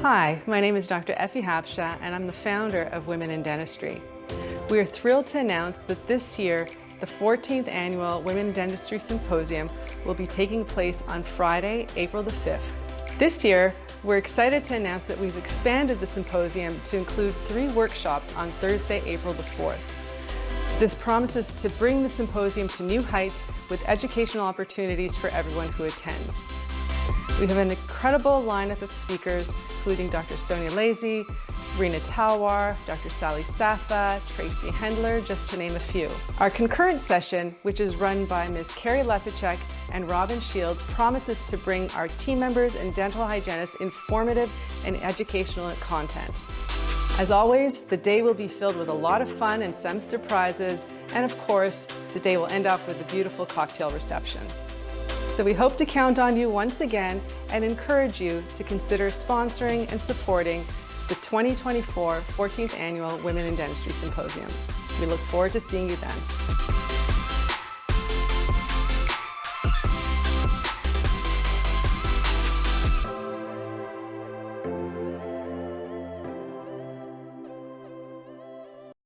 Hi, my name is Dr. Effie Hapsha, and I'm the founder of Women in Dentistry. We are thrilled to announce that this year, the 14th Annual Women in Dentistry Symposium will be taking place on Friday, April the 5th. This year, we're excited to announce that we've expanded the symposium to include 3 workshops on Thursday, April the 4th. This promises to bring the symposium to new heights with educational opportunities for everyone who attends. We have an incredible lineup of speakers, including Dr. Sonia Lazy, Rena Talwar, Dr. Sally Safa, Tracy Hendler, just to name a few. Our concurrent session, which is run by Ms. Carrie Lepicek and Robin Shields, promises to bring our team members and dental hygienists informative and educational content. As always, the day will be filled with a lot of fun and some surprises, and of course, the day will end off with a beautiful cocktail reception. So we hope to count on you once again and encourage you to consider sponsoring and supporting the 2024 14th Annual Women in Dentistry Symposium. We look forward to seeing you then.